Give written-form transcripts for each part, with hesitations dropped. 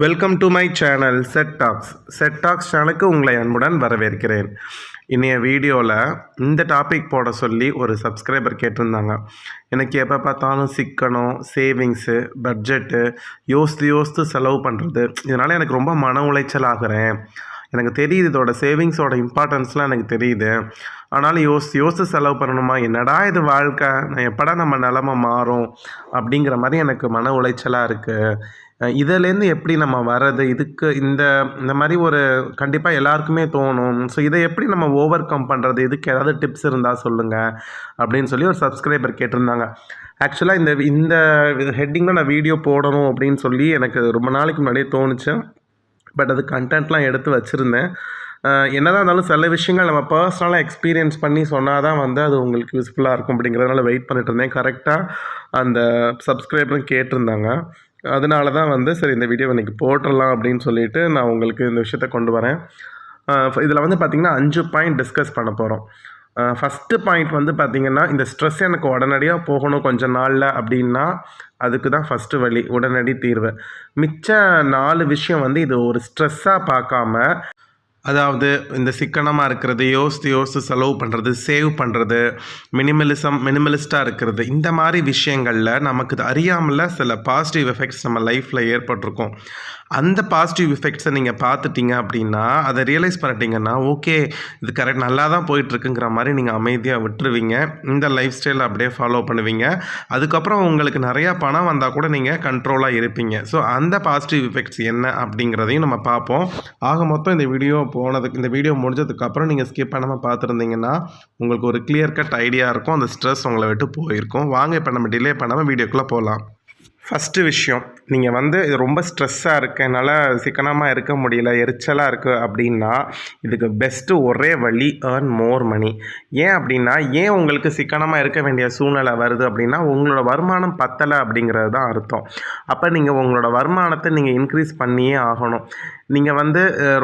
Welcome to my channel set tax சேனலுக்கு உங்களை அன்புடன் வரவேற்கிறேன். இன்றைய வீடியோவில் இந்த டாபிக் போட சொல்லி ஒரு சப்ஸ்கிரைபர் கேட்டிருந்தாங்க. எனக்கு எப்போ பார்த்தாலும் சிக்கனம், சேவிங்ஸு, பட்ஜெட்டு யோசித்து செலவு பண்ணுறது, இதனால் எனக்கு ரொம்ப மன உளைச்சல் ஆகிறேன். எனக்கு தெரியுது இதோட சேவிங்ஸோட இம்பார்ட்டன்ஸ்லாம் எனக்கு தெரியுது. ஆனாலும் யோசித்து செலவு பண்ணணுமா, என்னடா இது வாழ்க்கை, நான் எப்படா நம்ம நிலமை மாறும் அப்படிங்கிற மாதிரி எனக்கு மன உளைச்சலாக இருக்குது. இதிலேருந்து எப்படி நம்ம வர்றது, இதுக்கு இந்த மாதிரி ஒரு கண்டிப்பாக எல்லாருக்குமே தோணும். ஸோ இதை எப்படி நம்ம ஓவர் கம் பண்ணுறது, இதுக்கு ஏதாவது டிப்ஸ் இருந்தால் சொல்லுங்கள் அப்படின்னு சொல்லி ஒரு சப்ஸ்கிரைபர் கேட்டிருந்தாங்க. ஆக்சுவலாக இந்த ஹெட்டிங்கில் நான் வீடியோ போடணும் அப்படின்னு சொல்லி எனக்கு ரொம்ப நாளைக்கு முன்னாடியே தோணுச்சு. பட் அது கண்டென்ட்லாம் எடுத்து வச்சுருந்தேன். என்னதான் இருந்தாலும் சில விஷயங்கள் நம்ம பர்சனலாக எக்ஸ்பீரியன்ஸ் பண்ணி சொன்னால் தான் அது உங்களுக்கு யூஸ்ஃபுல்லாக இருக்கும் அப்படிங்கிறதுனால வெயிட் பண்ணிட்டு இருந்தேன். கரெக்டாக அந்த சப்ஸ்கிரைபரும் கேட்டிருந்தாங்க. அதனால தான் சரி இந்த வீடியோ இன்றைக்கி போட்டுடலாம் அப்படின்னு சொல்லிட்டு நான் உங்களுக்கு இந்த விஷயத்த கொண்டு வரேன். இதில் பார்த்திங்கன்னா 5 பாயிண்ட் டிஸ்கஸ் பண்ண போகிறோம். ஃபஸ்ட்டு பாயிண்ட் பார்த்திங்கன்னா, இந்த ஸ்ட்ரெஸ் எனக்கு உடனடியாக போகணும் கொஞ்சம் நாளில் அப்படின்னா அதுக்கு தான் ஃபஸ்ட்டு வழி, உடனடி தீர்வு. மிச்ச 4 விஷயம் இது ஒரு ஸ்ட்ரெஸ்ஸாக பார்க்காம, அதாவது இந்த சிக்கனமாக இருக்கிறது, யோசித்து செலவு பண்ணுறது, சேவ் பண்ணுறது, மினிமலிஸ்ட்டாக இருக்கிறது, இந்த மாதிரி விஷயங்களில் நமக்கு அறியாமல் சில பாசிட்டிவ் எஃபெக்ட்ஸ் நம்ம லைஃப்பில் ஏற்பட்டிருக்கும். அந்த பாசிட்டிவ் எஃபெக்ட்ஸை நீங்கள் பார்த்துட்டிங்க அப்படின்னா, அதை ரியலைஸ் பண்ணிட்டீங்கன்னா, ஓகே இது கரெக்ட், நல்லா தான் போயிட்டுருக்குங்கிற மாதிரி நீங்கள் அமைதியாக விட்டுருவீங்க. இந்த லைஃப் ஸ்டைலை அப்படியே ஃபாலோ பண்ணுவீங்க. அதுக்கப்புறம் உங்களுக்கு நிறையா பணம் வந்தால் கூட நீங்கள் கண்ட்ரோலாக இருப்பீங்க. ஸோ அந்த பாசிட்டிவ் எஃபெக்ட்ஸ் என்ன அப்படிங்கிறதையும் நம்ம பார்ப்போம். ஆக மொத்தம் இந்த வீடியோ முடிஞ்சதுக்கப்புறம் நீங்கள் ஸ்கிப் பண்ணாமல் பார்த்துருந்தீங்கன்னா உங்களுக்கு ஒரு கிளியர் கட் ஐடியா இருக்கும். அந்த ஸ்ட்ரெஸ் உங்களை விட்டு போயிருக்கும். வாங்க இப்போ நம்ம டிலே பண்ணாமல் வீடியோக்குள்ளே போகலாம். ஃபஸ்ட்டு விஷயம், நீங்கள் இது ரொம்ப ஸ்ட்ரெஸ்ஸாக இருக்குது, என்னால் சிக்கனமாக இருக்க முடியல, எரிச்சலாக இருக்குது அப்படின்னா இதுக்கு பெஸ்ட்டு ஒரே வழி ஏர்ன் மோர் மணி. ஏன் அப்படின்னா, ஏன் உங்களுக்கு சிக்கனமாக இருக்க வேண்டிய சூழ்நிலை வருது அப்படின்னா, உங்களோட வருமானம் பத்தலை அப்படிங்கிறது தான் அர்த்தம். அப்போ நீங்கள் உங்களோட வருமானத்தை நீங்கள் இன்க்ரீஸ் பண்ணியே ஆகணும். நீங்கள்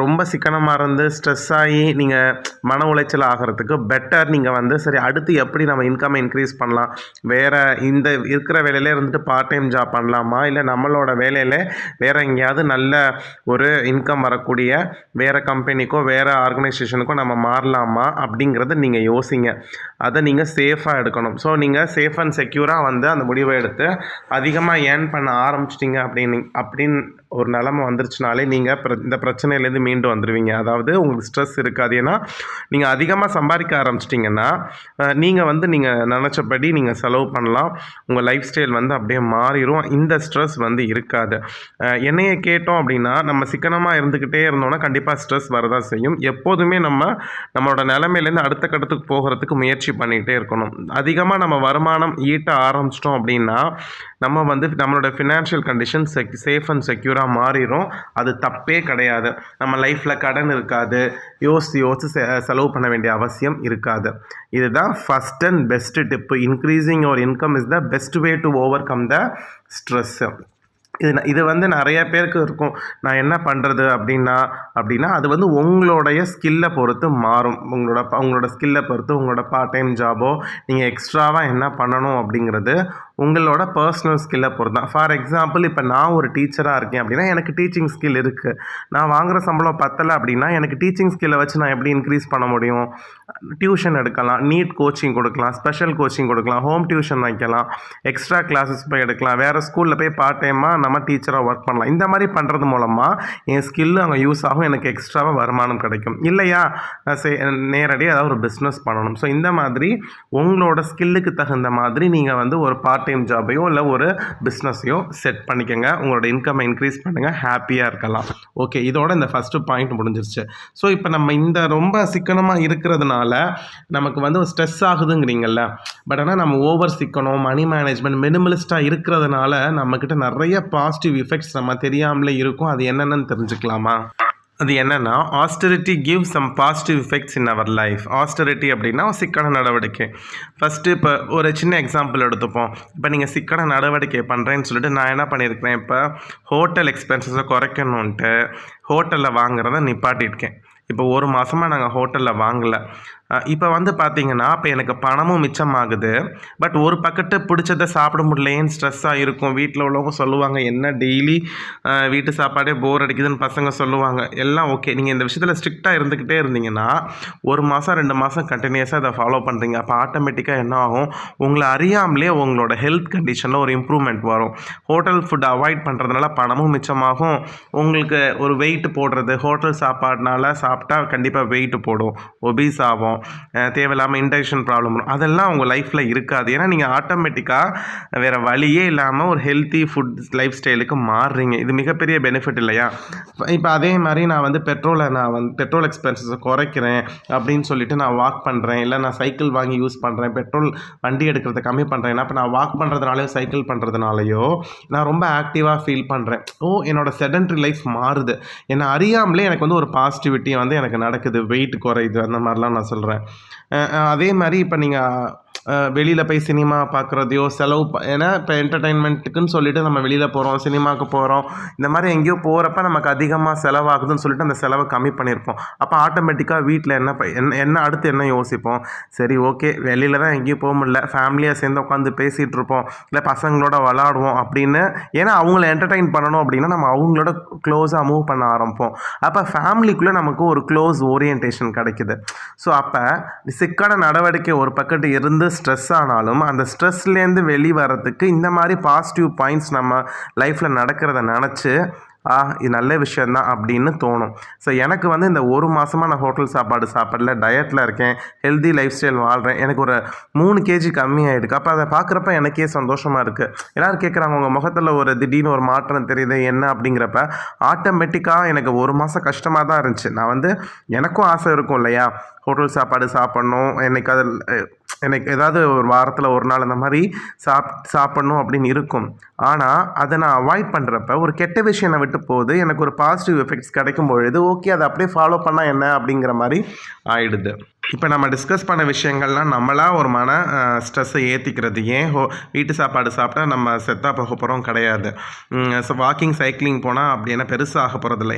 ரொம்ப சிக்கனமாக இருந்து ஸ்ட்ரெஸ் ஆகி நீங்கள் மன உளைச்சல் ஆகிறதுக்கு பெட்டர் நீங்கள் சரி அடுத்து எப்படி நம்ம இன்கம்மை இன்க்ரீஸ் பண்ணலாம், வேறு இந்த இருக்கிற வேலையிலே இருந்துட்டு பார்ட் டைம் ஜாப் பண்ணலாமா, இல்லை நம்மளோட வேலையில் வேறு எங்கேயாவது நல்ல ஒரு இன்கம் வரக்கூடிய வேறு கம்பெனிக்கோ வேறு ஆர்கனைசேஷனுக்கோ நம்ம மாறலாமா அப்படிங்கிறத நீங்கள் யோசிங்க. அதை நீங்கள் சேஃபாக எடுக்கணும். ஸோ நீங்கள் சேஃப் அண்ட் செக்யூராக அந்த முடிவை எடுத்து அதிகமாக ஏர்ன் பண்ண ஆரம்பிச்சிட்டிங்க அப்படின்னு ஒரு நிலமை வந்துருச்சுனாலே நீங்கள் இந்த பிரச்சனையிலேருந்து மீண்டு வந்துடுவீங்க. அதாவது உங்களுக்கு ஸ்ட்ரெஸ் இருக்காது. ஏன்னா நீங்கள் அதிகமாக சம்பாதிக்க ஆரம்பிச்சிட்டிங்கன்னா நீங்கள் நீங்கள் நினச்சபடி நீங்கள் செலவு பண்ணலாம். உங்கள் லைஃப் ஸ்டைல் அப்படியே மாறிடும். இந்த ஸ்ட்ரெஸ் இருக்காது. என்னைய கேட்டோம் அப்படின்னா, நம்ம சிக்கனமாக இருந்துக்கிட்டே இருந்தோம்னா கண்டிப்பாக ஸ்ட்ரெஸ் வரதான் செய்யும். எப்போதுமே நம்மளோட நிலைமையிலேருந்து அடுத்த கட்டத்துக்கு போகிறதுக்கு முயற்சி பண்ணிகிட்டே இருக்கணும். அதிகமாக நம்ம வருமானம் ஈட்ட ஆரம்பிச்சிட்டோம் அப்படின்னா நம்ம நம்மளோட ஃபினான்ஷியல் கண்டிஷன் சேஃப் அண்ட் செக்யூராக மாறிடும். அது தப்பே கிடையாது. நம்ம லைஃப்பில் கடன் இருக்காது, யோசித்து செலவு பண்ண வேண்டிய அவசியம் இருக்காது. இதுதான் first and best tip. Increasing your income is the best way to overcome the stress. இது நிறைய பேருக்கு இருக்கும். நான் என்ன பண்ணுறது அப்படின்னா அது உங்களுடைய ஸ்கில்லை பொறுத்து மாறும். உங்களோட ஸ்கில்லை பொறுத்து உங்களோட பார்ட் டைம் ஜாபோ நீங்கள் எக்ஸ்ட்ராவாக என்ன பண்ணணும் அப்படிங்கிறது உங்களோட பர்சனல் ஸ்கில்லை பொறுத்து தான். ஃபார் எக்ஸாம்பிள், இப்போ நான் ஒரு டீச்சராக இருக்கேன் அப்படின்னா எனக்கு டீச்சிங் ஸ்கில் இருக்குது. நான் வாங்குகிற சம்பளம் பத்தலை அப்படின்னா எனக்கு டீச்சிங் ஸ்கில்லை வச்சு நான் எப்படி இன்க்ரீஸ் பண்ண முடியும்? டியூஷன் எடுக்கலாம், நீட் கோச்சிங் கொடுக்கலாம், ஸ்பெஷல் கோச்சிங் கொடுக்கலாம், ஹோம் டியூஷன் வைக்கலாம், எக்ஸ்ட்ரா கிளாஸஸ் போய் எடுக்கலாம், வேறு ஸ்கூலில் போய் பார்ட் டைமாக நம்ம டீச்சராக ஒர்க் பண்ணலாம். இந்த மாதிரி பண்ணுறது மூலமாக என் ஸ்கில்லு அங்கே யூஸ் ஆகும், எனக்கு எக்ஸ்ட்ராவாக வருமானம் கிடைக்கும். இல்லையா, நேரடியாக ஏதாவது ஒரு பிஸ்னஸ் பண்ணணும். ஸோ இந்த மாதிரி உங்களோட ஸ்கில்லுக்கு தகுந்த மாதிரி நீங்கள் ஒரு பார்ட் டைம் ஜாபையோ இல்லை ஒரு பிஸ்னஸையோ செட் பண்ணிக்கோங்க. உங்களோட இன்கம்மை இன்க்ரீஸ் பண்ணுங்கள், ஹாப்பியாக இருக்கலாம். ஓகே, இதோட இந்த ஃபஸ்ட்டு பாயிண்ட் முடிஞ்சிருச்சு. ஸோ இப்போ நம்ம இந்த ரொம்ப சிக்கனமாக இருக்கிறதுனால நமக்கு ஸ்ட்ரெஸ் ஆகுதுங்கிறீங்கல்ல. பட் ஆனால் நம்ம ஓவர் சிக்கனம், மணி மேனேஜ்மெண்ட், மினிமலிஸ்ட்டாக இருக்கிறதுனால நம்மக்கிட்ட நிறைய பாசிட்டிவ் எஃபெக்ட்ஸ் நம்ம தெரியாமலே இருக்கும். அது என்னென்னு தெரிஞ்சுக்கலாமா? அது என்னென்னா, austerity give some positive effects in our life. Austerity அப்படின்னா சிக்கன நடவடிக்கை. ஃபஸ்ட்டு இப்போ ஒரு சின்ன எக்ஸாம்பிள் எடுத்துப்போம். இப்போ நீங்கள் சிக்கன நடவடிக்கை பண்ணுறேன்னு சொல்லிட்டு நான் என்ன பண்ணியிருக்கிறேன், இப்போ ஹோட்டல் எக்ஸ்பென்சஸை குறைக்கணுன்ட்டு ஹோட்டலில் வாங்குறத நிப்பாட்டியிருக்கேன். இப்போ 1 மாதமாக நாங்கள் ஹோட்டலில் வாங்கலை. இப்போ வந்து பார்த்தீங்கன்னா, இப்போ எனக்கு பணமும் மிச்சமாகுது. பட் ஒரு பக்கெட்டு பிடிச்சத சாப்பிட முடியலையேன்னு ஸ்ட்ரெஸ்ஸாக இருக்கும். வீட்ல உள்ளவங்க சொல்லுவாங்க, "என்ன டெய்லி வீட்டு சாப்பாடே போர் அடிக்குதுன்னு" பசங்க சொல்லுவாங்க. எல்லாம் ஓகே. நீங்க இந்த விஷயத்துல ஸ்ட்ரிக்ட்டா இருந்துக்கிட்டே இருந்தீங்கன்னா, 1 மாசம், 2 மாசம் கன்டினியூஸா இத ஃபாலோ பண்றீங்க. அப்ப ஆட்டோமேட்டிக்கா என்ன ஆகும், உங்கள அறியாமலே உங்களோட ஹெல்த் கண்டிஷன்ல ஒரு இம்ப்ரூவ்மெண்ட் வரும். ஹோட்டல் ஃபுட் அவாய்ட் பண்றதுனால பணமும் மிச்சமாகும். உங்களுக்கு ஒரு வெயிட் போடுறது, ஹோட்டல் சாப்பாடுனால சாப்பிட்டா கண்டிப்பா வெயிட் போடும். ஒபீஸ் ஆவோம். தேவையில்லாமல் இன்டைஜஷன் ப்ராப்ளம் வரும். அதெல்லாம் உங்கள் லைஃப்பில் இருக்காது. ஏன்னா நீங்கள் ஆட்டோமேட்டிக்காக வேறு வழியே இல்லாமல் ஒரு ஹெல்த்தி ஃபுட் லைஃப் ஸ்டைலுக்கு மாறுறீங்க. இது மிகப்பெரிய பெனிஃபிட் இல்லையா? இப்போ அதே மாதிரி நான் வந்து பெட்ரோல் எக்ஸ்பென்சஸை குறைக்கிறேன் அப்படின்னு சொல்லிட்டு நான் வாக் பண்ணுறேன், இல்லை நான் சைக்கிள் வாங்கி யூஸ் பண்ணுறேன், பெட்ரோல் வண்டி எடுக்கிறத கம்மி பண்ணுறேன். இப்போ நான் வாக் பண்ணுறதுனாலையோ சைக்கிள் பண்ணுறதுனாலையோ நான் ரொம்ப ஆக்டிவாக ஃபீல் பண்ணுறேன். என்னோட செடன்ட்ரி லைஃப் மாறுது. என்னை அறியாமலே எனக்கு வந்து ஒரு பாசிட்டிவிட்டி வந்து எனக்கு நடக்குது. வெயிட் குறையுது. அந்த மாதிரிலாம் நான் சொல்கிறேன். அதே மாதிரி இப்போ நீங்கள் வெளியில் போய் சினிமா பார்க்குறதையோ ஏன்னா இப்போ என்டர்டெயின்மெண்ட்டுக்குன்னு சொல்லிட்டு நம்ம வெளியில் போகிறோம், சினிமாவுக்கு போகிறோம். இந்த மாதிரி எங்கேயோ போகிறப்ப நமக்கு அதிகமாக செலவாகுதுன்னு சொல்லிட்டு அந்த செலவை கம்மி பண்ணியிருப்போம். அப்போ ஆட்டோமேட்டிக்காக வீட்டில் என்ன அடுத்து என்ன யோசிப்போம், சரி ஓகே வெளியில் தான் எங்கேயும் போக முடியல, ஃபேமிலியாக சேர்ந்து உட்காந்து பேசிகிட்டு இருப்போம், இல்லை பசங்களோட விளாடுவோம் அப்படின்னு. ஏன்னா அவங்கள என்டர்டெயின் பண்ணணும் அப்படின்னா நம்ம அவங்களோட க்ளோஸாக மூவ் பண்ண ஆரம்பிப்போம். அப்போ ஃபேமிலிக்குள்ளே நமக்கு ஒரு க்ளோஸ் ஓரியன்டேஷன் கிடைக்குது. ஸோ அப்போ சிக்கான நடவடிக்கை ஒரு பக்கத்து இருந்து ஸ்ட்ரெஸ் ஆனாலும் அந்த ஸ்ட்ரெஸ்லேருந்து வெளிவரத்துக்கு இந்த மாதிரி பாசிட்டிவ் பாயிண்ட்ஸ் நம்ம லைஃப்பில் நடக்கிறத நினச்சி இது நல்ல விஷயந்தான் அப்படின்னு தோணும். ஸோ எனக்கு வந்து இந்த 1 மாதமாக நான் ஹோட்டல் சாப்பாடு சாப்பிடல, டயட்டில் இருக்கேன், ஹெல்தி லைஃப் ஸ்டைல் வாழ்கிறேன். எனக்கு ஒரு 3 கேஜி கம்மி ஆகிடுக்கு. அப்போ அதை பார்க்குறப்ப எனக்கே சந்தோஷமாக இருக்குது. எல்லோரும் கேட்குறாங்க, உங்கள் முகத்தில் ஒரு திடீர்னு ஒரு மாற்றம் தெரியுது என்ன அப்படிங்கிறப்ப ஆட்டோமேட்டிக்காக எனக்கு 1 மாதம் கஷ்டமாக தான் இருந்துச்சு. நான் வந்து எனக்கும் ஆசை இருக்கும் இல்லையா, ஹோட்டல் சாப்பாடு சாப்பிட்ணும், எனக்கு ஏதாவது ஒரு வாரத்தில் ஒரு நாள் அந்த மாதிரி சாப்பிட்ணும் அப்படின்னு இருக்கும். ஆனால் அதை நான் அவாய்ட் பண்ணுறப்ப ஒரு கெட்ட விஷயம் என்னை விட்டு போகுது, எனக்கு ஒரு பாசிட்டிவ் எஃபெக்ட்ஸ் கிடைக்கும் பொழுது ஓகே அதை அப்படியே ஃபாலோ பண்ணால் என்ன அப்படிங்கிற மாதிரி ஆயிடுது. இப்போ நம்ம டிஸ்கஸ் பண்ண விஷயங்கள்லாம் நம்மளாக ஒரு ஸ்ட்ரெஸ்ஸை ஏற்றிக்கிறது. ஏன் வீட்டு சாப்பாடு சாப்பிட்டா நம்ம செத்தாக போக போகிறோம் கிடையாது. ஸோ வாக்கிங் சைக்கிளிங் போனால் அப்படி என்ன பெருசாக போகிறதில்ல.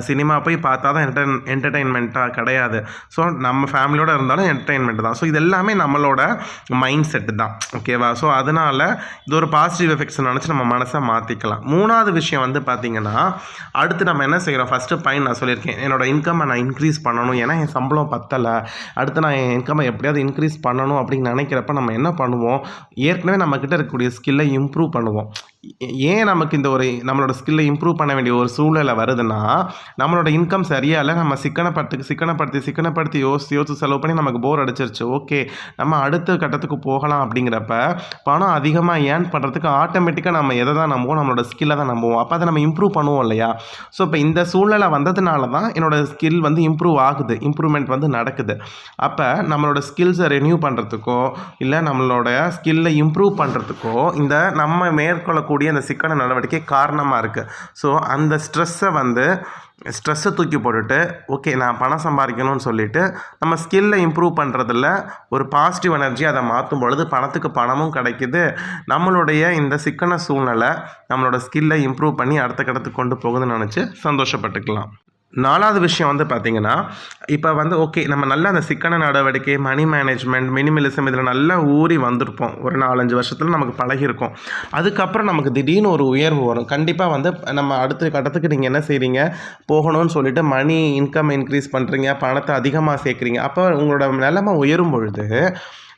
சினிமா போய் பார்த்தா தான் என்டர்டெயின்மெண்ட்டாக கிடையாது. ஸோ நம்ம ஃபேமிலியோடு இருந்தாலும் என்டர்டெயின்மெண்ட் தான். ஸோ இது எல்லாமே நம்மளோட மைண்ட் செட்டு தான். ஓகேவா? ஸோ அதனால் இது ஒரு பாசிட்டிவ் எஃபெக்ட்ஸ் நினச்சி நம்ம மனசை மாற்றிக்கலாம். 3வது விஷயம் வந்து பார்த்திங்கன்னா, அடுத்து நம்ம என்ன செய்கிறோம், ஃபஸ்ட்டு பாயிண்ட் நான் சொல்லியிருக்கேன், என்னோடய இன்கம்மை நான் இன்க்ரீஸ் பண்ணணும். ஏன்னா என் சம்பளம் பத்தலை, அடுத்து நான் என் இன்கம்மை எப்படியாவது இன்க்ரீஸ் பண்ணணும் அப்படின்னு நினைக்கிறப்ப நம்ம என்ன பண்ணுவோம், ஏற்கனவே நம்மக்கிட்ட இருக்கக்கூடிய ஸ்கில்லை இம்ப்ரூவ் பண்ணுவோம். ஏன் நமக்கு இந்த ஒரு நம்மளோட ஸ்கில்லை இம்ப்ரூவ் பண்ண வேண்டிய ஒரு சூழ்நிலை வருதுன்னா, நம்மளோட இன்கம் சரியாக இல்லை, நம்ம சிக்கனப்படுத்தி யோசித்து செலவு பண்ணி நமக்கு போர் அடிச்சிருச்சு. ஓகே நம்ம அடுத்த கட்டத்துக்கு போகலாம் அப்படிங்கிறப்ப பணம் அதிகமாக ஏர்ன் பண்ணுறதுக்கு ஆட்டோமேட்டிக்காக நம்ம எதை தான் நம்புவோம், நம்மளோட ஸ்கில்லை தான் நம்புவோம். அப்போ அதை நம்ம இம்ப்ரூவ் பண்ணுவோம் இல்லையா? ஸோ இப்போ இந்த சூழ்நிலை வந்ததுனால தான் என்னோடய ஸ்கில் வந்து இம்ப்ரூவ்மெண்ட் வந்து நடக்குது. அப்போ நம்மளோட ஸ்கில்ஸை ரெனியூ பண்ணுறதுக்கோ இல்லை நம்மளோட ஸ்கில்லை இம்ப்ரூவ் பண்ணுறதுக்கோ இந்த நம்ம மேற்கொள்ளக்கூடிய அந்த சிக்கன நடவடிக்கை காரணமாக இருக்குது. ஸோ அந்த ஸ்ட்ரெஸ்ஸை தூக்கி போட்டுட்டு ஓகே நான் பணம் சம்பாதிக்கணும்னு சொல்லிட்டு நம்ம ஸ்கில்லை இம்ப்ரூவ் பண்ணுறதில்ல ஒரு பாசிட்டிவ் எனர்ஜி அதை மாற்றும் பொழுது பணத்துக்கு பணமும் கிடைக்கிது. நம்மளுடைய இந்த சிக்கன சூழ்நிலை நம்மளோட ஸ்கில்லை இம்ப்ரூவ் பண்ணி அடுத்த கட்டத்துக்கு கொண்டு போகுதுன்னு நினச்சி சந்தோஷப்பட்டுக்கலாம். 4வது விஷயம் வந்து பார்த்திங்கன்னா, இப்போ வந்து ஓகே நம்ம நல்லா அந்த சிக்கன நடவடிக்கை, மணி மேனேஜ்மெண்ட், மினிமலிசம் இதில் நல்லா ஊறி வந்திருப்போம். ஒரு 4-5 வருஷத்தில் நமக்கு பழகிருக்கும். அதுக்கப்புறம் நமக்கு திடீர்னு ஒரு உயர்வு வரும். கண்டிப்பாக வந்து நம்ம அடுத்த கட்டத்துக்கு நீங்கள் என்ன செய்கிறீங்க, போகணும்னு சொல்லிட்டு இன்கம் இன்க்ரீஸ் பண்ணுறீங்க, பணத்தை அதிகமாக சேர்க்குறீங்க. அப்போ உங்களோட நிலைமை உயரும் பொழுது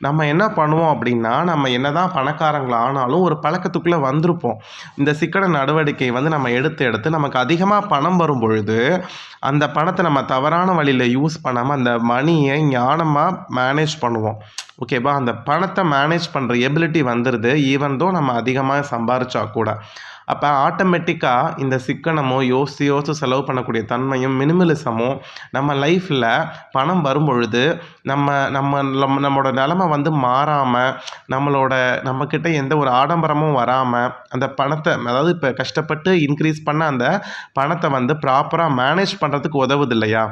நம்ம என்ன பண்ணுவோம் அப்படின்னா, நம்ம என்ன தான் பணக்காரங்களானாலும் ஒரு பழக்கத்துக்குள்ளே வந்திருப்போம். இந்த சிக்கன நடவடிக்கை வந்து நம்ம எடுத்து நமக்கு அதிகமாக பணம் வரும் பொழுது அந்த பணத்தை நம்ம தவறான வழியில் யூஸ் பண்ணாமல் அந்த மணியை ஞானமாக மேனேஜ் பண்ணுவோம். ஓகேவா? அந்த பணத்தை மேனேஜ் பண்ணுற எபிலிட்டி வந்துடுது, ஈவன் தோ நம்ம அதிகமாக சம்பாரிச்சா கூட. அப்போ ஆட்டோமேட்டிக்காக இந்த சிக்கனமோ யோசித்து செலவு பண்ணக்கூடிய தன்மையும் மினிமலிசமும் நம்ம லைஃப்பில் பணம் வரும்பொழுது நம்மளோட நிலமை வந்து மாறாமல் நம்மக்கிட்ட எந்த ஒரு ஆடம்பரமும் வராமல் அந்த பணத்தை அதாவது இப்போ கஷ்டப்பட்டு இன்க்ரீஸ் பண்ண அந்த பணத்தை வந்து ப்ராப்பராக மேனேஜ் பண்ணுறதுக்கு உதவுது இல்லையா?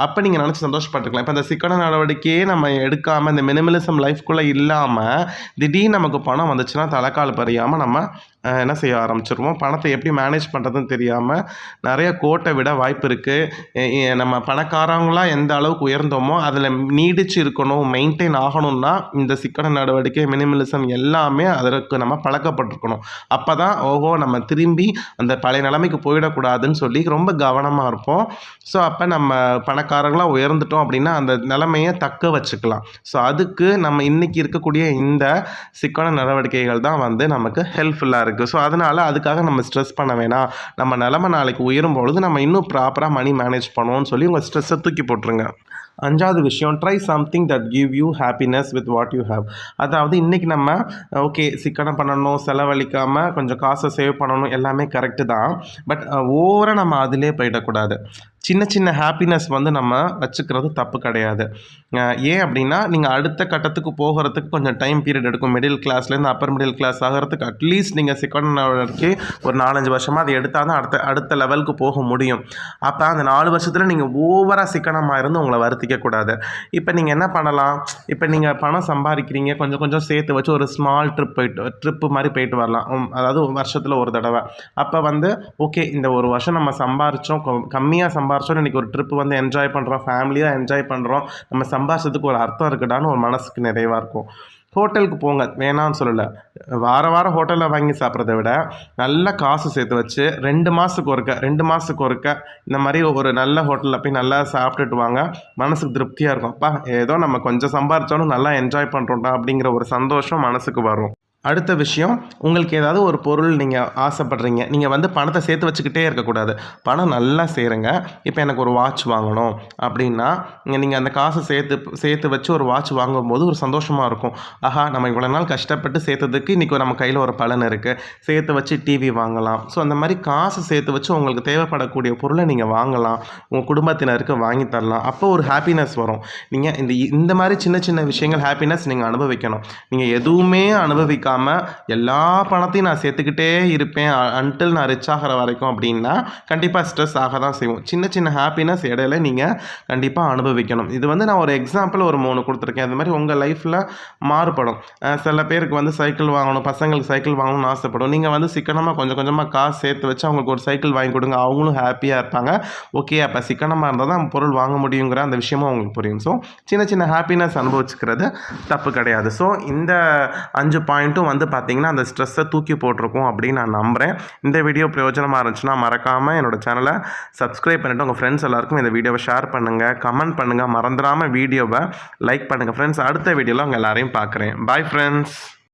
அப்போ நீங்கள் நினச்சி சந்தோஷப்பட்டுக்கலாம். இப்போ அந்த சிக்கன நடவடிக்கையே நம்ம எடுக்காமல் இந்த மினிமலிசம் லைஃப்குள்ளே இல்லாமல் திடீர்னு நமக்கு பணம் வந்துச்சுன்னா தலைக்கால் பறியாமல் நம்ம என்ன செய்ய ஆரம்பிச்சிருவோம், பணத்தை எப்படி மேனேஜ் பண்ணுறதுன்னு தெரியாமல் நிறைய கோட்டை விட வாய்ப்பு இருக்குது. நம்ம பணக்காரங்களாக எந்த அளவுக்கு உயர்ந்தோமோ அதில் நீடிச்சு இருக்கணும், மெயின்டைன் ஆகணும்னா இந்த சிக்கன நடவடிக்கை, மினிமலிசம் எல்லாமே அதற்கு நம்ம பழக்கப்பட்டிருக்கணும். அப்போ தான் நம்ம திரும்பி அந்த பழைய நிலைமைக்கு போயிடக்கூடாதுன்னு சொல்லி ரொம்ப கவனமாக இருப்போம். ஸோ அப்போ நம்ம பணக்காரங்களாக உயர்ந்துட்டோம் அப்படின்னா அந்த நிலைமையை தக்க வச்சுக்கலாம். ஸோ அதுக்கு நம்ம இன்றைக்கி இருக்கக்கூடிய இந்த சிக்கன நடவடிக்கைகள் தான் வந்து நமக்கு ஹெல்ப்ஃபுல்லாக இருக்குது. ஸோ அதனால் அதுக்காக நம்ம ஸ்ட்ரெஸ் பண்ண வேணாம், நம்ம நிலைமை நாளைக்கு உயரும் பொழுது நம்ம இன்னும் ப்ராப்பராக மணி மேனேஜ் பண்ணுவோம்னு சொல்லி உங்கள் ஸ்ட்ரெஸ்ஸை தூக்கி போட்டுருங்க. 5வது விஷயம், try something that give you happiness with what you have. அதாவது இன்றைக்கி நம்ம ஓகே சிக்கனம் பண்ணணும், செலவழிக்காமல் கொஞ்சம் காசை சேவ் பண்ணணும், எல்லாமே கரெக்டு தான். பட் ஓவராக நம்ம அதிலே போயிடக்கூடாது. சின்ன சின்ன ஹாப்பினஸ் வந்து நம்ம வச்சுக்கிறது தப்பு கிடையாது. ஏன் அப்படின்னா நீங்கள் அடுத்த கட்டத்துக்கு போகிறதுக்கு கொஞ்சம் டைம் பீரியட் எடுக்கும். மிடில் கிளாஸ்லேருந்து அப்பர் மிடில் கிளாஸ் ஆகிறதுக்கு அட்லீஸ்ட் நீங்கள் சிக்கனத்துக்கு ஒரு 4-5 வருஷமாக அதை எடுத்தால் தான் அடுத்த லெவலுக்கு போக முடியும். அப்போ அந்த 4 வருஷத்தில் நீங்கள் ஓவராக சிக்கனமாக இருந்து உங்களை வருத்திக்கக்கூடாது. இப்போ நீங்கள் என்ன பண்ணலாம், இப்போ நீங்கள் பணம் சம்பாதிக்கிறீங்க, கொஞ்சம் கொஞ்சம் சேர்த்து வச்சு ஒரு ஸ்மால் ட்ரிப்பு மாதிரி போயிட்டு வரலாம். அதாவது வருஷத்தில் ஒரு தடவை. அப்போ வந்து ஓகே இந்த ஒரு வருஷம் நம்ம சம்பாரித்தோம், கம்மியாக சம்பாரிச்சோம், இன்றைக்கி ஒரு ட்ரிப்பு வந்து என்ஜாய் பண்ணுறோம், ஃபேமிலியாக என்ஜாய் பண்ணுறோம், நம்ம சம்பாரிச்சதுக்கு ஒரு அர்த்தம் இருக்குடான்னு ஒரு மனசுக்கு நிறைவாக இருக்கும். ஹோட்டலுக்கு போங்க, வேணான்னு சொல்லலை. வாரம் ஹோட்டலில் வாங்கி சாப்பிட்றத விட நல்ல காசு சேர்த்து வச்சு 2 மாதத்துக்கு ஒருக்க இந்த மாதிரி ஒரு நல்ல ஹோட்டலில் போய் நல்லா சாப்பிட்டுட்டு வாங்க. மனசுக்கு திருப்தியாக இருக்கும். அப்பா ஏதோ நம்ம கொஞ்சம் சம்பாரித்தாலும் நல்லா என்ஜாய் பண்ணுறோம்டா அப்படிங்கிற ஒரு சந்தோஷம் மனசுக்கு வரும். அடுத்த விஷயம், உங்களுக்கு ஏதாவது ஒரு பொருள் நீங்கள் ஆசைப்படுறீங்க, நீங்கள் வந்து பணத்தை சேர்த்து வச்சுக்கிட்டே இருக்கக்கூடாது, பணம் நல்லா சேருங்க. இப்போ எனக்கு ஒரு வாட்ச் வாங்கணும் அப்படின்னா நீங்கள் அந்த காசை சேர்த்து வச்சு ஒரு வாட்ச் வாங்கும்போது ஒரு சந்தோஷமாக இருக்கும். ஆஹா நம்ம இவ்வளோ நாள் கஷ்டப்பட்டு சேர்த்ததுக்கு இன்றைக்கி நம்ம கையில் ஒரு பலன் இருக்குது, சேர்த்து வச்சு டிவி வாங்கலாம். ஸோ அந்த மாதிரி காசு சேர்த்து வச்சு உங்களுக்கு தேவைப்படக்கூடிய பொருளை நீங்கள் வாங்கலாம், உங்கள் குடும்பத்தினருக்கு வாங்கி தரலாம். அப்போ ஒரு ஹாப்பினஸ் வரும். நீங்கள் இந்த மாதிரி சின்ன சின்ன விஷயங்கள் ஹாப்பினஸ் நீங்கள் அனுபவிக்கணும். நீங்கள் எதுவுமே அனுபவிக்க எல்லா பணத்தையும் நான் சேர்த்துக்கிட்டே இருப்பேன் அன்டில் நான் ரிச் ஆகிற வரைக்கும் அப்படின்னா கண்டிப்பாக ஸ்ட்ரெஸ் ஆக தான் செய்வோம். சின்ன சின்ன ஹாப்பினஸ் இடையில நீங்கள் கண்டிப்பாக அனுபவிக்கணும். இது வந்து நான் ஒரு எக்ஸாம்பிள் ஒரு 3 கொடுத்துருக்கேன். அது மாதிரி உங்கள் லைஃப்பில் மாறுபடும். சில பேருக்கு வந்து சைக்கிள் வாங்கணும், பசங்களுக்கு சைக்கிள் வாங்கணும்னு ஆசைப்படும். நீங்கள் வந்து சிக்கனமாக கொஞ்சம் கொஞ்சமாக காசு சேர்த்து வச்சு அவங்களுக்கு ஒரு சைக்கிள் வாங்கி கொடுங்க, அவங்களும் ஹாப்பியாக இருப்பாங்க. ஓகே அப்போ சிக்கனமாக இருந்தால் தான் பொருள் வாங்க முடியுங்கிற அந்த விஷயமும் அவங்களுக்கு புரியும். ஸோ சின்ன சின்ன ஹாப்பினஸ் அனுபவிச்சுக்கிறது தப்பு கிடையாது. ஸோ இந்த 5 பாயிண்ட்டும் வந்து பார்த்தீங்கன்னா அந்த ஸ்ட்ரெஸ்ஸை தூக்கி போட்டிருக்கும் அப்படின்னு நான் நம்புகிறேன். இந்த வீடியோ பிரயோஜனமாக இருந்துச்சுன்னா மறக்காமல் என்னோடய சேனலை சப்ஸ்கிரைப் பண்ணிவிட்டு உங்கள் ஃப்ரெண்ட்ஸ் எல்லாருக்கும் இந்த வீடியோவை ஷேர் பண்ணுங்கள், கமெண்ட் பண்ணுங்கள், மறந்துடாமல் வீடியோவை லைக் பண்ணுங்கள் ஃப்ரெண்ட்ஸ். அடுத்த வீடியோவில் உங்கள் எல்லாரையும் பார்க்குறேன். Bye friends.